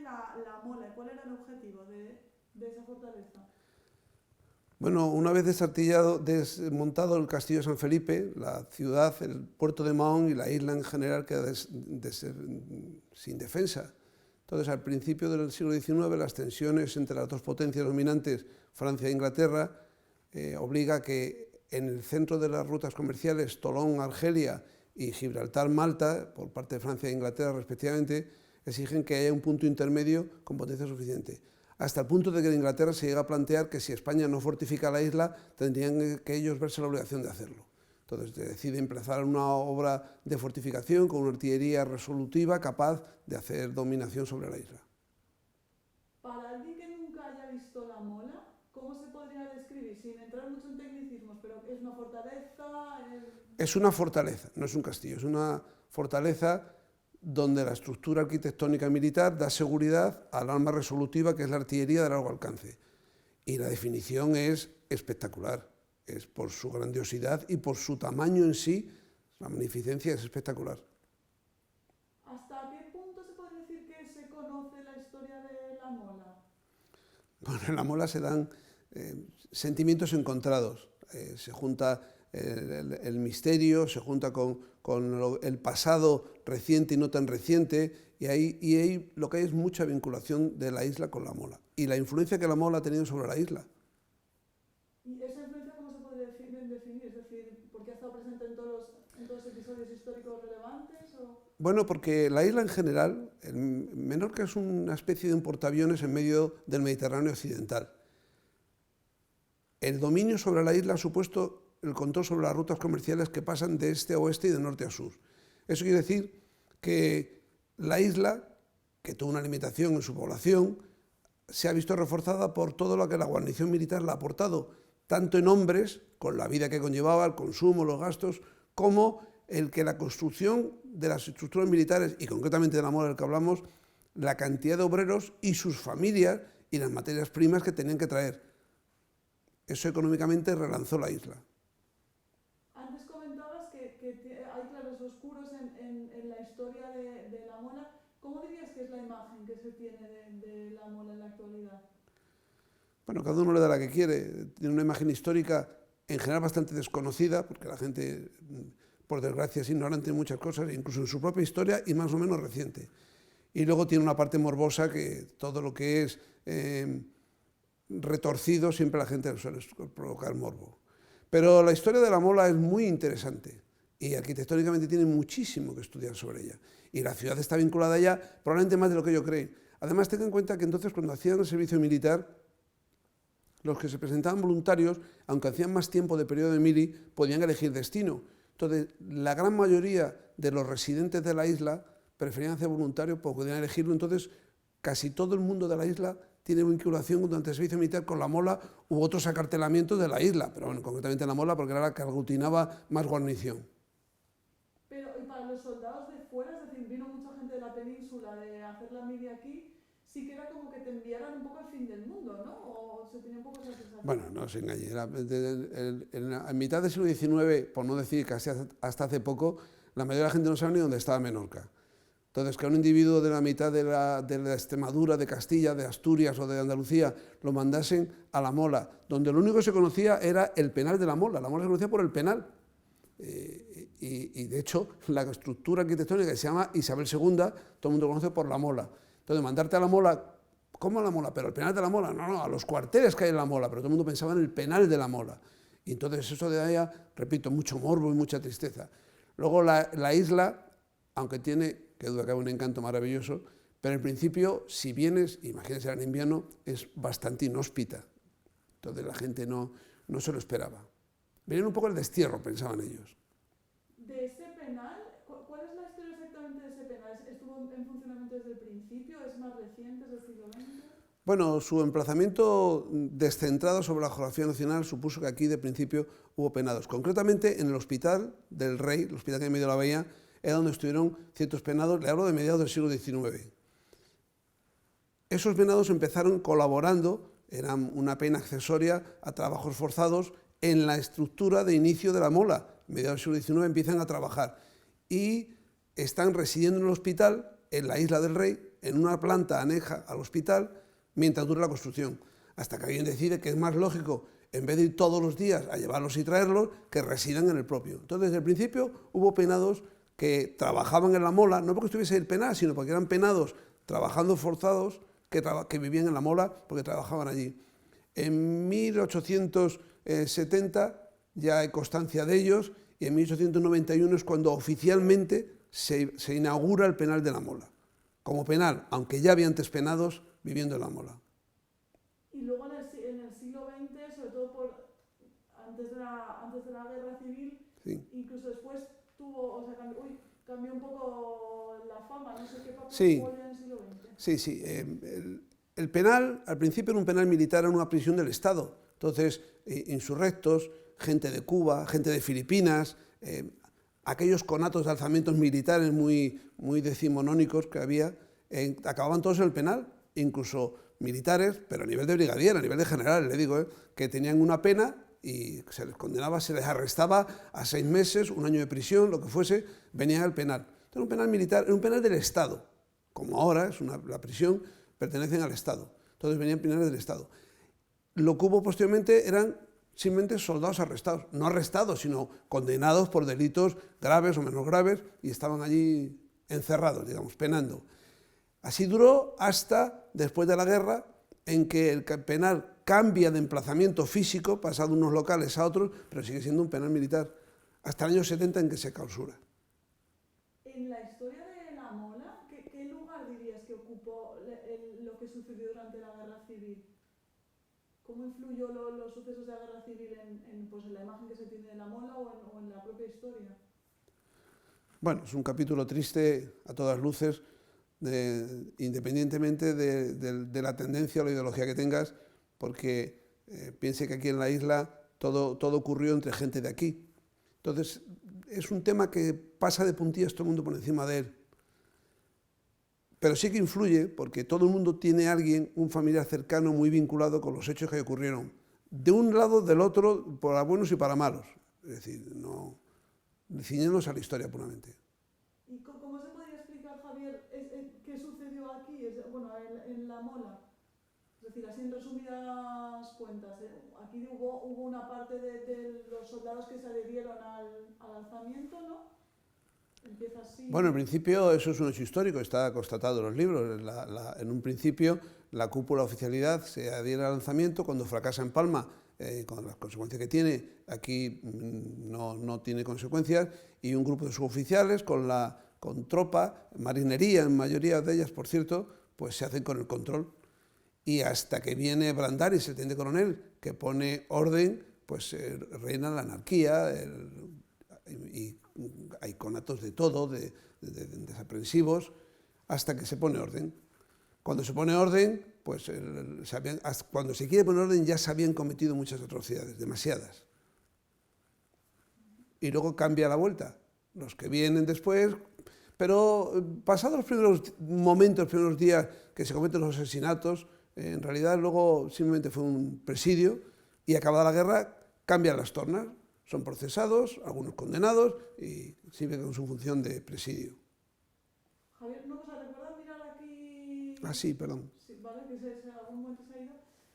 la Mola? ¿Cuál era el objetivo de esa fortaleza? Bueno, una vez desmontado el castillo de San Felipe, la ciudad, el puerto de Mahón y la isla en general queda sin defensa. Entonces, al principio del siglo XIX, las tensiones entre las dos potencias dominantes, Francia e Inglaterra, obliga a que en el centro de las rutas comerciales, Tolón, Argelia y Gibraltar, Malta, por parte de Francia e Inglaterra respectivamente, exigen que haya un punto intermedio con potencia suficiente. Hasta el punto de que en Inglaterra se llega a plantear que si España no fortifica la isla, tendrían que ellos verse la obligación de hacerlo. Entonces decide empezar una obra de fortificación con una artillería resolutiva capaz de hacer dominación sobre la isla. Para alguien que nunca haya visto la Mola, ¿cómo se podría describir? Sin entrar mucho en tecnicismos, pero ¿es una fortaleza? Es una fortaleza, no es un castillo, es una fortaleza donde la estructura arquitectónica militar da seguridad al arma resolutiva que es la artillería de largo alcance. Y la definición es espectacular, es por su grandiosidad y por su tamaño en sí, la magnificencia es espectacular. ¿Hasta qué punto se puede decir que se conoce la historia de la Mola? Bueno, en la Mola se dan sentimientos encontrados, se junta el misterio, se junta con el pasado reciente y no tan reciente, y ahí lo que hay es mucha vinculación de la isla con la Mola, y la influencia que la Mola ha tenido sobre la isla. ¿Y esa influencia cómo se puede definir? Es decir, ¿porque ha estado presente en todos los episodios históricos relevantes? Bueno, porque la isla en general, Menorca es una especie de un portaaviones en medio del Mediterráneo occidental. El dominio sobre la isla ha supuesto el control sobre las rutas comerciales que pasan de este a oeste y de norte a sur. Eso quiere decir que la isla, que tuvo una limitación en su población, se ha visto reforzada por todo lo que la guarnición militar le ha aportado, tanto en hombres, con la vida que conllevaba, el consumo, los gastos, como el que la construcción de las estructuras militares, y concretamente de la Mola del que hablamos, la cantidad de obreros y sus familias y las materias primas que tenían que traer. Eso económicamente relanzó la isla. Antes comentabas que hay claros oscuros en la historia de la Mola. ¿Cómo dirías que es la imagen que se tiene de la Mola en la actualidad? Bueno, cada uno le da la que quiere. Tiene una imagen histórica en general bastante desconocida, porque la gente, por desgracia, es ignorante en muchas cosas, incluso en su propia historia y más o menos reciente. Y luego tiene una parte morbosa que todo lo que es retorcido, siempre la gente suele provocar morbo. Pero la historia de la Mola es muy interesante y arquitectónicamente tiene muchísimo que estudiar sobre ella. Y la ciudad está vinculada a ella probablemente más de lo que ellos creen. Además, tengan en cuenta que entonces cuando hacían el servicio militar, los que se presentaban voluntarios, aunque hacían más tiempo de periodo de mili, podían elegir destino. Entonces, la gran mayoría de los residentes de la isla preferían hacer voluntario porque podían elegirlo. Entonces, casi todo el mundo de la isla tiene vinculación durante el servicio militar con la Mola u otros acartelamientos de la isla, pero bueno, concretamente la Mola porque era la que aglutinaba más guarnición. Pero, y para los soldados de fuera, es decir, vino mucha gente de la península de hacer la mili aquí, sí que era como que te enviaran un poco al fin del mundo, ¿no? ¿O se tenía un poco esa sensación? Bueno, no se engañe. En mitad del siglo XIX, por no decir casi hasta hace poco, la mayoría de la gente no sabe ni dónde estaba Menorca. Entonces, que a un individuo de la mitad de la Extremadura, de Castilla, de Asturias o de Andalucía lo mandasen a la Mola, donde lo único que se conocía era el penal de la Mola se conocía por el penal. Y de hecho, la estructura arquitectónica que se llama Isabel II, todo el mundo conoce por la Mola. Entonces, mandarte a la Mola, ¿cómo a la Mola? Pero al penal de la Mola, no, a los cuarteles que hay en la Mola, pero todo el mundo pensaba en el penal de la Mola. Y entonces eso de allá, repito, mucho morbo y mucha tristeza. Luego la isla, aunque tiene, que duda cabe, un encanto maravilloso, pero en principio, si vienes, imagínense en invierno, es bastante inhóspita. Entonces la gente no se lo esperaba. Venían un poco el destierro, pensaban ellos. ¿De ese penal? ¿Cuál es la historia exactamente de ese penal? ¿Estuvo en funcionamiento desde el principio? ¿Es más reciente? ¿Es del siglo XX? Bueno, su emplazamiento descentrado sobre la geografía nacional supuso que aquí de principio hubo penados. Concretamente en el Hospital del Rey, el hospital que hay en medio de la bahía, era donde estuvieron ciertos penados, le hablo de mediados del siglo XIX. Esos penados empezaron colaborando, eran una pena accesoria a trabajos forzados en la estructura de inicio de la Mola. Mediados del siglo XIX empiezan a trabajar y están residiendo en el hospital, en la Isla del Rey, en una planta aneja al hospital mientras dure la construcción, hasta que alguien decide que es más lógico, en vez de ir todos los días a llevarlos y traerlos, que residan en el propio. Entonces, desde el principio hubo penados que trabajaban en la mola, no porque estuviese el penal, sino porque eran penados trabajando forzados que vivían en la mola porque trabajaban allí. En 1870 ya hay constancia de ellos y en 1891 es cuando oficialmente se inaugura el penal de la mola, como penal, aunque ya había antes penados viviendo en la mola. Y luego en el siglo XX, sobre todo antes de la Guerra Civil, Sí. incluso después cambió un poco la fama, no sé qué papel Sí. jugó en el siglo XX. Sí, sí. El penal, al principio era un penal militar, era una prisión del Estado. Entonces, insurrectos, gente de Cuba, gente de Filipinas, aquellos conatos de alzamientos militares muy decimonónicos que había, acababan todos en el penal, incluso militares, pero a nivel de brigadier, a nivel de general, le digo, que tenían una pena y se les condenaba, se les arrestaba a 6 meses, 1 año de prisión, lo que fuese, venían al penal. Entonces, un penal militar, era un penal del Estado, como ahora, la prisión, pertenecen al Estado. Entonces venían penales del Estado. Lo que hubo posteriormente eran simplemente soldados arrestados, no arrestados, sino condenados por delitos graves o menos graves y estaban allí encerrados, digamos, penando. Así duró hasta después de la guerra, en que el penal cambia de emplazamiento físico, pasa de unos locales a otros, pero sigue siendo un penal militar, hasta el año 70 en que se clausura. En la historia de la mola, ¿qué lugar dirías que ocupó lo que sucedió durante la Guerra Civil? ¿Cómo influyó los sucesos de la Guerra Civil en la imagen que se tiene de la mola o en la propia historia? Bueno, es un capítulo triste a todas luces, independientemente de la tendencia o la ideología que tengas, porque piense que aquí en la isla todo ocurrió entre gente de aquí. Entonces, es un tema que pasa de puntillas todo el mundo por encima de él. Pero sí que influye porque todo el mundo tiene a alguien, un familiar cercano muy vinculado con los hechos que ocurrieron. De un lado, del otro, para buenos y para malos. Es decir, no ciñéndonos a la historia puramente. ¿Y cómo se podría explicar, Javier, qué sucedió aquí, en la mola? Es decir, así en resumidas cuentas, aquí hubo una parte de los soldados que se adherieron al alzamiento, ¿no? Empieza así. Bueno, en principio eso es un hecho histórico, está constatado en los libros. En un principio la cúpula de oficialidad se adhiere al alzamiento, cuando fracasa en Palma, con las consecuencias que tiene, aquí no tiene consecuencias, y un grupo de suboficiales con tropa, marinería, en mayoría de ellas, por cierto, pues se hacen con el control. Y hasta que viene Brandaris, el teniente coronel, que pone orden, pues reina la anarquía, y hay conatos de todo, de desaprensivos, hasta que se pone orden. Cuando se pone orden, pues cuando se quiere poner orden ya se habían cometido muchas atrocidades, demasiadas. Y luego cambia la vuelta, los que vienen después, pero pasados los primeros momentos, los primeros días que se cometen los asesinatos, en realidad luego simplemente fue un presidio y acabada la guerra cambian las tornas. Son procesados, algunos condenados y sirven con su función de presidio. Javier, una cosa, ¿recuerdas mirar aquí? Ah, sí, perdón. Sí, vale, que en algún momento se ha ido.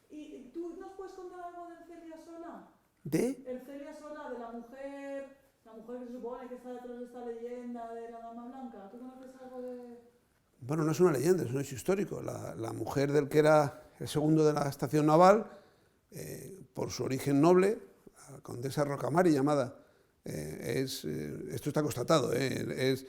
¿Y tú nos puedes contar algo del Celia Sola? ¿De? El Celia Sola, de la mujer que se supone que está detrás de esta leyenda de la Dama Blanca. ¿Tú conoces algo de...? Bueno, no es una leyenda, es un hecho histórico. La mujer del que era el segundo de la estación naval, por su origen noble, la condesa Rocamari llamada, esto está constatado, es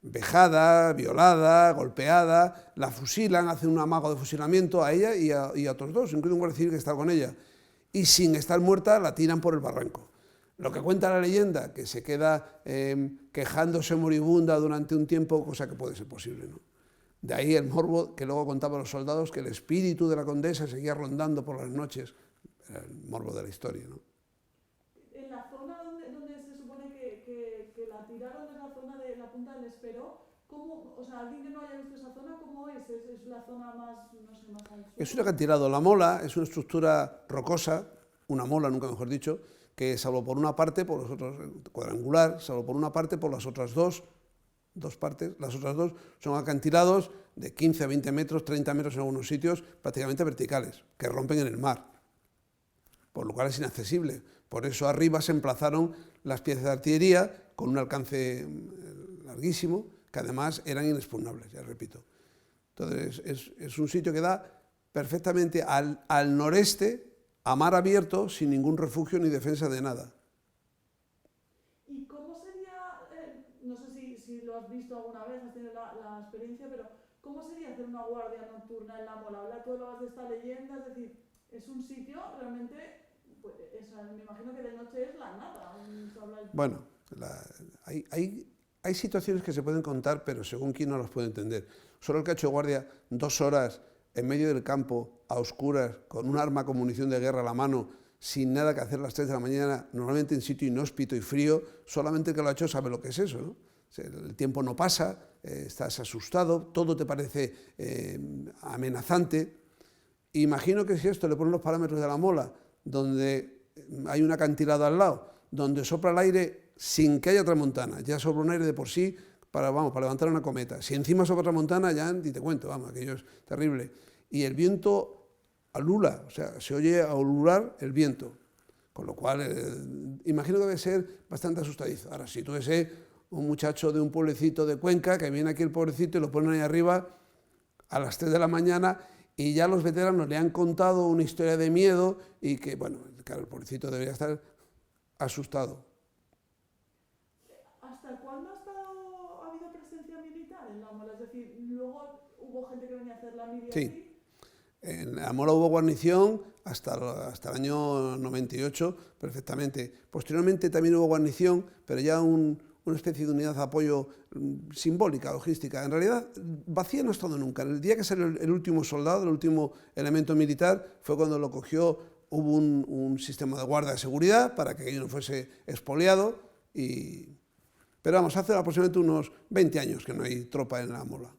vejada, violada, golpeada, la fusilan, hacen un amago de fusilamiento a ella y a otros dos, incluso un guardia civil que está con ella, y sin estar muerta la tiran por el barranco. Lo que cuenta la leyenda, que se queda quejándose moribunda durante un tiempo, cosa que puede ser posible, ¿no? De ahí el morbo que luego contaban los soldados, que el espíritu de la condesa seguía rondando por las noches. Era el morbo de la historia, ¿no? En la zona donde se supone que la tiraron, es la zona de la Punta del Esperó. ¿Cómo, o sea, alguien que no haya visto esa zona, cómo es? ¿Es la zona más, no sé, más al sur? Es un acantilado. La mola es una estructura rocosa, una mola, nunca mejor dicho, que salvo por una parte, por los otros, cuadrangular, salvo por una parte, por las otras dos, 2 partes, las otras 2 son acantilados de 15 a 20 metros, 30 metros en algunos sitios, prácticamente verticales, que rompen en el mar, por lo cual es inaccesible. Por eso arriba se emplazaron las piezas de artillería con un alcance larguísimo, que además eran inexpugnables, ya repito. Entonces es un sitio que da perfectamente al noreste, a mar abierto, sin ningún refugio ni defensa de nada. ¿Y cómo sería, no sé si lo has visto alguna vez, has tenido la experiencia, pero cómo sería hacer una guardia nocturna en la Mola? Habla tú de esta leyenda, es decir, es un sitio realmente, pues, me imagino que de noche es la nada. Bueno, hay situaciones que se pueden contar, pero según quién no las puede entender. Solo el que ha hecho guardia 2 horas en medio del campo, a oscuras, con un arma con munición de guerra a la mano, sin nada que hacer a las 3 de la mañana, normalmente en sitio inhóspito y frío, solamente el que lo ha hecho sabe lo que es eso, ¿no? El tiempo no pasa, estás asustado, todo te parece amenazante. Imagino que si esto le ponen los parámetros de la Mola, donde hay un acantilado al lado, donde sopla el aire sin que haya tramontana, ya sopla un aire de por sí para levantar una cometa. Si encima sopla tramontana, ya ni te cuento, vamos, aquello es terrible. Y el viento alula, o sea, se oye a ulular el viento, con lo cual imagino que debe ser bastante asustadizo. Ahora, si tú ves un muchacho de un pueblecito de Cuenca, que viene aquí el pobrecito y lo ponen ahí arriba a las 3 de la mañana, y ya los veteranos le han contado una historia de miedo y que, bueno, claro, el pobrecito debería estar asustado. ¿Hasta cuándo ha habido presencia militar en la Mola? Es decir, luego hubo gente que venía a hacer la mili Sí. aquí. En la Mola hubo guarnición hasta el año 98, perfectamente. Posteriormente también hubo guarnición, pero ya una especie de unidad de apoyo simbólica, logística. En realidad, vacía no ha estado nunca. El día que salió el último soldado, el último elemento militar, fue cuando lo cogió, hubo un sistema de guardia de seguridad para que aquello no fuese expoliado. Pero vamos, hace aproximadamente unos 20 años que no hay tropa en la Mola.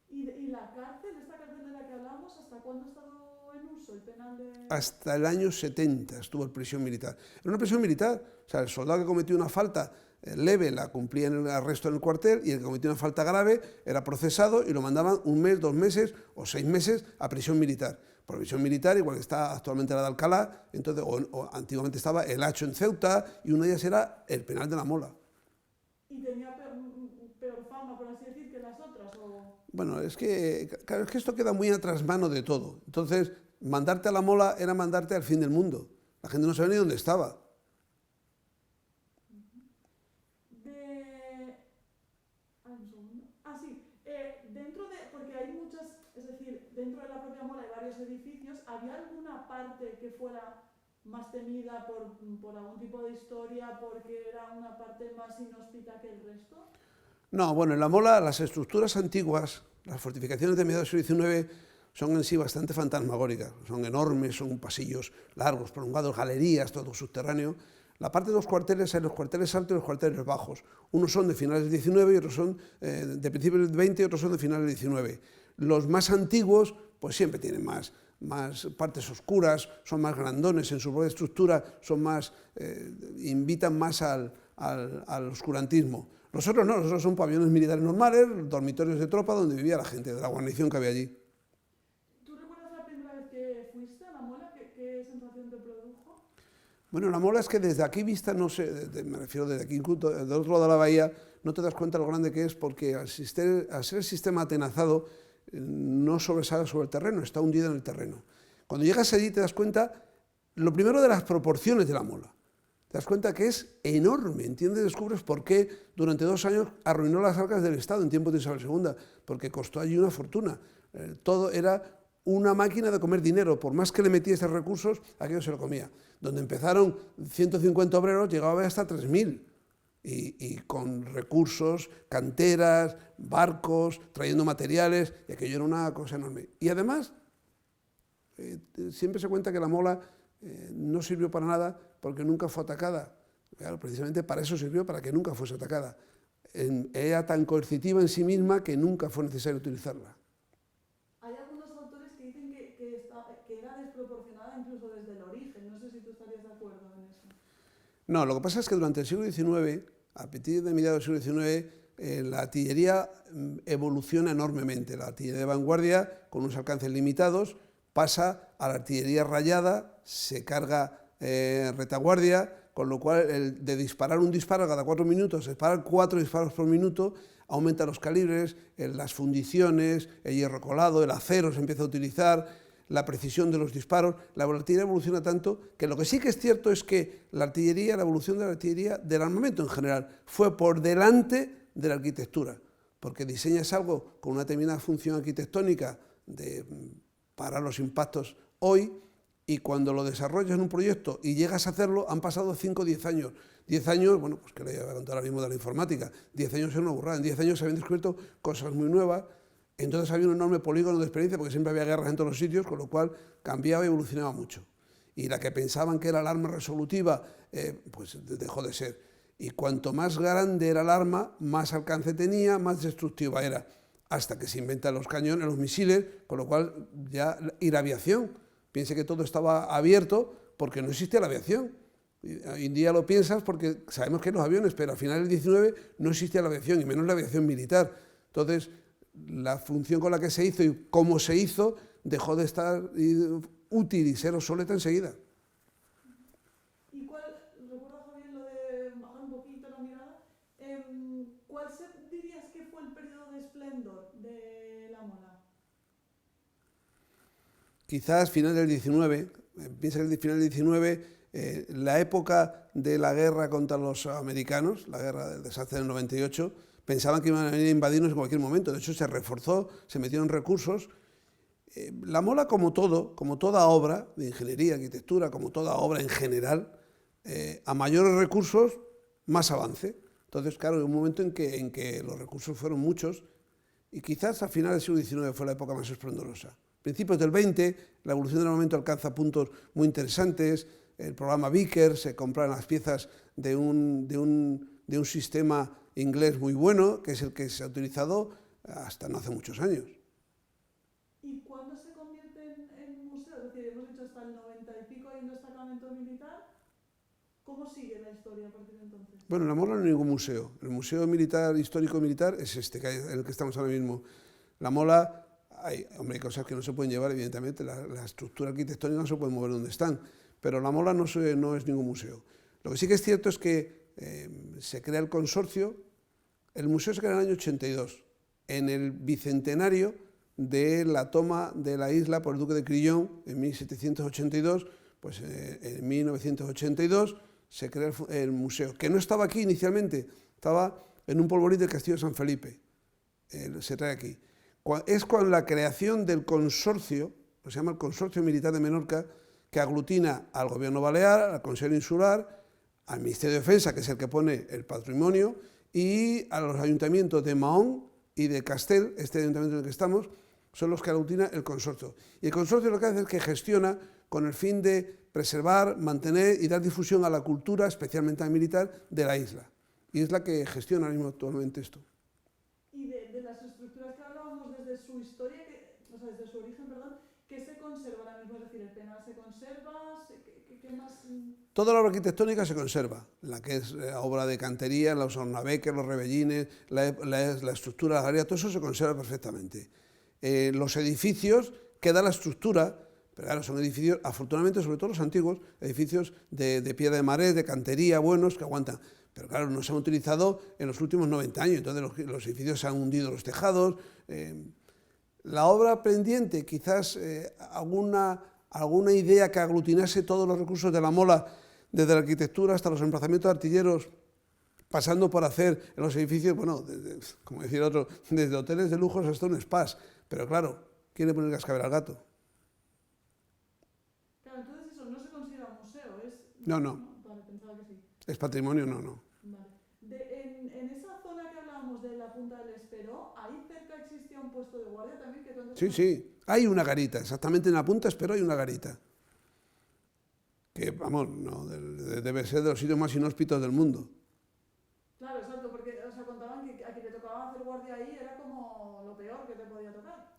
¿Y la cárcel, esta cárcel de la que hablamos, hasta cuándo ha estado en uso el penal de...? Hasta el año 70 estuvo en prisión militar. Era una prisión militar, o sea, el soldado que cometió una falta leve la cumplía en el arresto en el cuartel, y el que cometió una falta grave era procesado y lo mandaban 1 mes, 2 meses o 6 meses a prisión militar. Por prisión militar, igual que está actualmente la de Alcalá, entonces, o antiguamente estaba el Hacho en Ceuta, y una de ellas era el penal de la Mola. ¿Y tenía peor fama, por así decir, que las otras? Bueno, claro, es que esto queda muy a trasmano de todo. Entonces, mandarte a la Mola era mandarte al fin del mundo. La gente no sabía ni dónde estaba. Porque hay muchas, es decir, dentro de la propia Mola hay varios edificios. ¿Había alguna parte que fuera más temida por algún tipo de historia, porque era una parte más inhóspita que el resto? No, bueno, en la Mola las estructuras antiguas, las fortificaciones de mediados del siglo XIX, son en sí bastante fantasmagóricas. Son enormes, son pasillos largos, prolongados, galerías, todo subterráneo. La parte de los cuarteles, hay los cuarteles altos y los cuarteles bajos. Unos son de finales del XIX y otros son de principios del XX y otros son de finales del XIX. Los más antiguos, pues siempre tienen más partes oscuras, son más grandones en su propia estructura, invitan más al oscurantismo. Los otros no, los otros son pabellones militares normales, dormitorios de tropa donde vivía la gente de la guarnición que había allí. ¿Tú recuerdas la primera vez que fuiste a la Mola? ¿Qué sensación te produjo? Bueno, la Mola es que desde aquí vista, no sé, me refiero desde aquí, del otro lado de la bahía, no te das cuenta lo grande que es, porque al ser el sistema atenazado, no sobresale sobre el terreno, está hundido en el terreno. Cuando llegas allí te das cuenta, lo primero, de las proporciones de la Mola. Te das cuenta que es enorme, ¿entiendes? Descubres por qué durante 2 años arruinó las arcas del Estado en tiempos de Isabel II, porque costó allí una fortuna. Todo era una máquina de comer dinero, por más que le metiese recursos, aquello se lo comía. Donde empezaron 150 obreros, llegaba hasta 3.000. Y con recursos, canteras, barcos, trayendo materiales, y aquello era una cosa enorme. Y además, siempre se cuenta que la Mola no sirvió para nada porque nunca fue atacada. Claro, precisamente para eso sirvió, para que nunca fuese atacada. Era tan coercitiva en sí misma que nunca fue necesario utilizarla. Hay algunos autores que dicen que era desproporcionada incluso desde el origen. No sé si tú estarías de acuerdo en eso. No, lo que pasa es que durante el siglo XIX, a partir de mediados del siglo XIX, la artillería evoluciona enormemente. La artillería de vanguardia, con unos alcances limitados, pasa a la artillería rayada, se carga retaguardia, con lo cual de disparar un disparo cada 4 minutos, disparar 4 disparos por minuto, aumenta los calibres, las fundiciones, el hierro colado, el acero se empieza a utilizar, la precisión de los disparos. La artillería evoluciona tanto que lo que sí que es cierto es que la evolución de la artillería, del armamento en general, fue por delante de la arquitectura, porque diseñas algo con una determinada función arquitectónica para los impactos hoy, y cuando lo desarrollas en un proyecto y llegas a hacerlo, han pasado 5 o 10 años. 10 años, bueno, pues que le voy a contar ahora mismo de la informática, 10 años es una burrada, en 10 años se habían descubierto cosas muy nuevas, entonces había un enorme polígono de experiencia porque siempre había guerras en todos los sitios, con lo cual cambiaba y evolucionaba mucho. Y la que pensaban que era el arma resolutiva, pues dejó de ser. Y cuanto más grande era el arma, más alcance tenía, más destructiva era, hasta que se inventan los cañones, los misiles, con lo cual ya, y la aviación. Piense que todo estaba abierto porque no existía la aviación. Hoy en día lo piensas porque sabemos que hay los aviones, pero a finales del 19 no existía la aviación, y menos la aviación militar. Entonces, la función con la que se hizo y cómo se hizo dejó de estar útil y ser obsoleta enseguida. ¿Y cuál, recuerda Javier lo de bajar un poquito la mirada, cuál dirías que fue el periodo de esplendor de la mola? Quizás final del 19, piensa que el final del 19, la época de la guerra contra los americanos, la guerra del desastre del 98, pensaban que iban a venir a invadirnos en cualquier momento. De hecho, se reforzó, se metieron recursos. La mola, como toda obra de ingeniería, arquitectura, como toda obra en general, a mayores recursos, más avance. Entonces, claro, hay un momento en que los recursos fueron muchos, y quizás a finales del siglo XIX fue la época más esplendorosa. Principios del 20, la evolución del armamento alcanza puntos muy interesantes. El programa Vickers, se compran las piezas de un sistema inglés muy bueno, que es el que se ha utilizado hasta no hace muchos años. ¿Y cuándo se convierte en museo? Es decir, hemos dicho hasta el 90 y pico hay un destacamento militar. ¿Cómo sigue la historia a partir de entonces? Bueno, en la Mola no hay ningún museo. El museo militar, histórico-militar, es en el que estamos ahora mismo. La Mola, hay cosas que no se pueden llevar, evidentemente, la estructura arquitectónica no se puede mover donde están, pero la Mola no es ningún museo. Lo que sí que es cierto es que se crea el consorcio. El museo se crea en el año 82, en el bicentenario de la toma de la isla por el duque de Crillon en 1782, pues en 1982 se crea el museo, que no estaba aquí inicialmente, estaba en un polvorín del Castillo de San Felipe, se trae aquí. Es con la creación del consorcio, se llama el Consorcio Militar de Menorca, que aglutina al Gobierno Balear, al Consejo Insular, al Ministerio de Defensa, que es el que pone el patrimonio, y a los ayuntamientos de Mahón y de Castel, este ayuntamiento en el que estamos, son los que aglutina el consorcio. Y el consorcio lo que hace es que gestiona con el fin de preservar, mantener y dar difusión a la cultura, especialmente a la militar, de la isla. Y es la que gestiona ahora mismo actualmente esto. Y de las estructuras que hablábamos desde su historia, o sea, desde su origen, perdón, ¿qué se conserva ahora mismo? Es decir, ¿el penal se conserva? ¿Qué más? Toda la obra arquitectónica se conserva, la que es la obra de cantería, los hornabeques, los rebellines, la estructura de la galería, todo eso se conserva perfectamente. Los edificios, queda la estructura, pero claro, son edificios, afortunadamente, sobre todo los antiguos, edificios de piedra de marés, de cantería, buenos, que aguantan. Pero claro, no se han utilizado en los últimos 90 años, entonces los edificios se han hundido los tejados. La obra pendiente, quizás alguna idea que aglutinase todos los recursos de la Mola, desde la arquitectura hasta los emplazamientos de artilleros, pasando por hacer en los edificios, bueno, como decía otro, desde hoteles de lujos hasta un spas. Pero claro, ¿quién le pone el cascabel al gato? Claro, entonces eso no se considera un museo, es... No. Vale, pensaba que sí. Es patrimonio, no. Vale. En esa zona que hablábamos de la Punta del Esperó, ahí cerca existía un puesto de guardia también. Sí, hay una garita, exactamente en la Punta Esperó hay una garita. Que, vamos, no, debe ser de los sitios más inhóspitos del mundo. Claro, exacto, porque contaban que a quien le tocaba hacer guardia ahí era como lo peor que te podía tocar.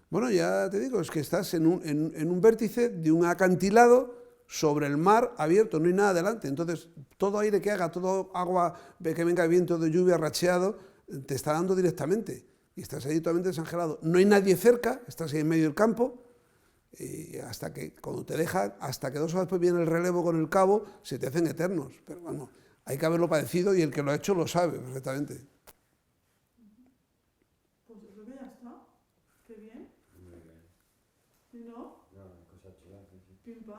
Bueno, ya te digo, es que estás en un vértice de un acantilado sobre el mar abierto, no hay nada delante. Entonces, todo aire que haga, todo agua que venga de viento de lluvia racheado, te está dando directamente y estás ahí totalmente desangelado. No hay nadie cerca, estás ahí en medio del campo y hasta que, cuando te dejan, hasta que 2 horas después viene el relevo con el cabo, se te hacen eternos. Pero bueno, hay que haberlo padecido y el que lo ha hecho lo sabe perfectamente. Pues yo creo que ya está. Qué bien. Muy bien. ¿Y no? No, cosa chula, sí, sí. Pim pam.